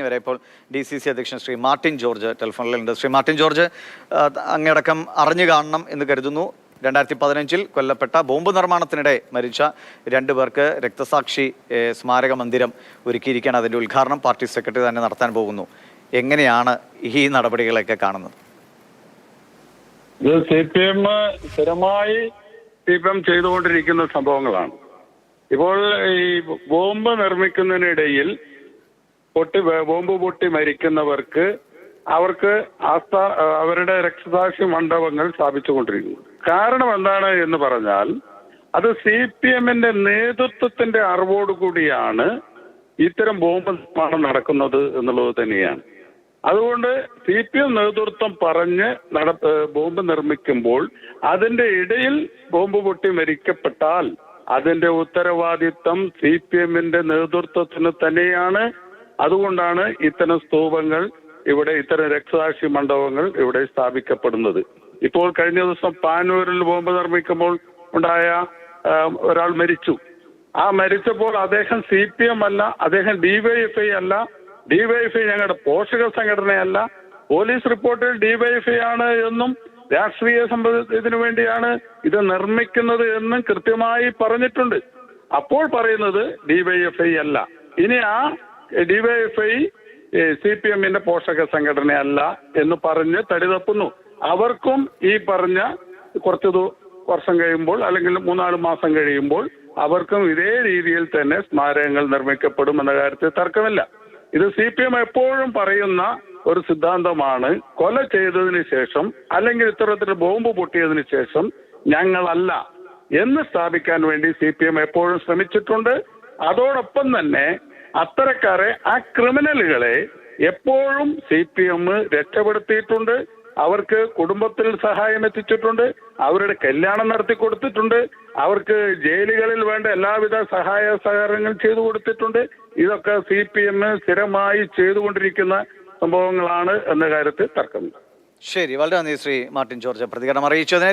വരെ ഇപ്പോൾ DCC അധ്യക്ഷൻ ശ്രീ മാർട്ടിൻ ജോർജ് ടെലിഫോണിലുണ്ട്. ശ്രീ മാർട്ടിൻ ജോർജ്, അങ്ങടക്കം അറിഞ്ഞു കാണണം എന്ന് കരുതുന്നു. 2015 കൊല്ലപ്പെട്ട ബോംബ് നിർമ്മാണത്തിനിടെ മരിച്ച 2 പേർക്ക് രക്തസാക്ഷി സ്മാരക മന്ദിരം ഒരുക്കിയിരിക്കുകയാണ്. അതിൻ്റെ ഉദ്ഘാടനം പാർട്ടി സെക്രട്ടറി തന്നെ നടത്താൻ പോകുന്നു. എങ്ങനെയാണ് ഈ നടപടികളൊക്കെ കാണുന്നത്? ഇത് CPM സ്ഥിരമായി ചെയ്തുകൊണ്ടിരിക്കുന്ന സംഭവങ്ങളാണ്. ഇപ്പോൾ ഈ ബോംബ് നിർമ്മിക്കുന്നതിനിടയിൽ ബോംബ് പൊട്ടി മരിക്കുന്നവർക്ക് അവരുടെ രക്തസാക്ഷി മണ്ഡപങ്ങൾ സ്ഥാപിച്ചുകൊണ്ടിരിക്കുന്നു. കാരണം എന്താണ് എന്ന് പറഞ്ഞാൽ, അത് CPMന്റെ നേതൃത്വത്തിന്റെ അറിവോടുകൂടിയാണ് ഇത്തരം ബോംബ് നിർമ്മാണം നടക്കുന്നത് എന്നുള്ളത് തന്നെയാണ്. അതുകൊണ്ട് CPM നേതൃത്വം പറഞ്ഞ് ബോംബ് നിർമ്മിക്കുമ്പോൾ അതിന്റെ ഇടയിൽ ബോംബ് പൊട്ടി മരിക്കപ്പെട്ടാൽ അതിന്റെ ഉത്തരവാദിത്വം CPMന്റെ നേതൃത്വത്തിന് തന്നെയാണ്. അതുകൊണ്ടാണ് ഇത്തരം സ്തൂപങ്ങൾ ഇവിടെ, ഇത്തരം രക്തസാക്ഷി മണ്ഡപങ്ങൾ ഇവിടെ സ്ഥാപിക്കപ്പെടുന്നത്. ഇപ്പോൾ കഴിഞ്ഞ ദിവസം പാനൂരിൽ ബോംബ് നിർമ്മിക്കുമ്പോൾ ഉണ്ടായ ഒരാൾ മരിച്ചു. ആ മരിച്ചപ്പോൾ അദ്ദേഹം CPM അല്ല, അദ്ദേഹം DYFI അല്ല. DYFI ഞങ്ങളുടെ പോഷക സംഘടനയല്ല. പോലീസ് റിപ്പോർട്ടിൽ DYFI ആണ് എന്നും രാഷ്ട്രീയ ഇതിനു വേണ്ടിയാണ് ഇത് നിർമ്മിക്കുന്നത് എന്നും കൃത്യമായി പറഞ്ഞിട്ടുണ്ട്. അപ്പോൾ പറയുന്നത് DYFI അല്ല. ഇനി ആ DYFI CPMന്റെ പോഷക സംഘടനയല്ല എന്ന് പറഞ്ഞ് തടിതപ്പുന്നു. അവർക്കും ഈ പറഞ്ഞ കുറച്ച് വർഷം കഴിയുമ്പോൾ, അല്ലെങ്കിൽ 3-4 മാസം കഴിയുമ്പോൾ അവർക്കും ഇതേ രീതിയിൽ തന്നെ സ്മാരകങ്ങൾ നിർമ്മിക്കപ്പെടും എന്ന കാര്യത്തിൽ തർക്കമില്ല. ഇത് CPM എപ്പോഴും പറയുന്ന ഒരു സിദ്ധാന്തമാണ്. കൊല ചെയ്തതിന് ശേഷം അല്ലെങ്കിൽ ഇത്തരത്തിൽ ബോംബ് പൊട്ടിയതിനു ശേഷം ഞങ്ങളല്ല എന്ന് സ്ഥാപിക്കാൻ വേണ്ടി CPM എപ്പോഴും ശ്രമിച്ചിട്ടുണ്ട്. അതോടൊപ്പം തന്നെ അത്തരക്കാരെ, ആ ക്രിമിനലുകളെ എപ്പോഴും CPM രക്ഷപ്പെടുത്തിയിട്ടുണ്ട്. അവർക്ക് കുടുംബത്തിൽ സഹായം എത്തിച്ചിട്ടുണ്ട്, അവരുടെ കല്യാണം നടത്തി കൊടുത്തിട്ടുണ്ട്, അവർക്ക് ജയിലുകളിൽ വേണ്ട എല്ലാവിധ സഹായ സഹകരണങ്ങൾ ചെയ്തു കൊടുത്തിട്ടുണ്ട്. ഇതൊക്കെ CPM സ്ഥിരമായി ചെയ്തുകൊണ്ടിരിക്കുന്ന സംഭവങ്ങളാണ് എന്ന കാര്യത്തിൽ തർക്കമില്ല. ശരി, വളരെ നന്ദി ശ്രീ മാർട്ടിൻ ജോർജ് പ്രതികരണം അറിയിച്ചതിന്.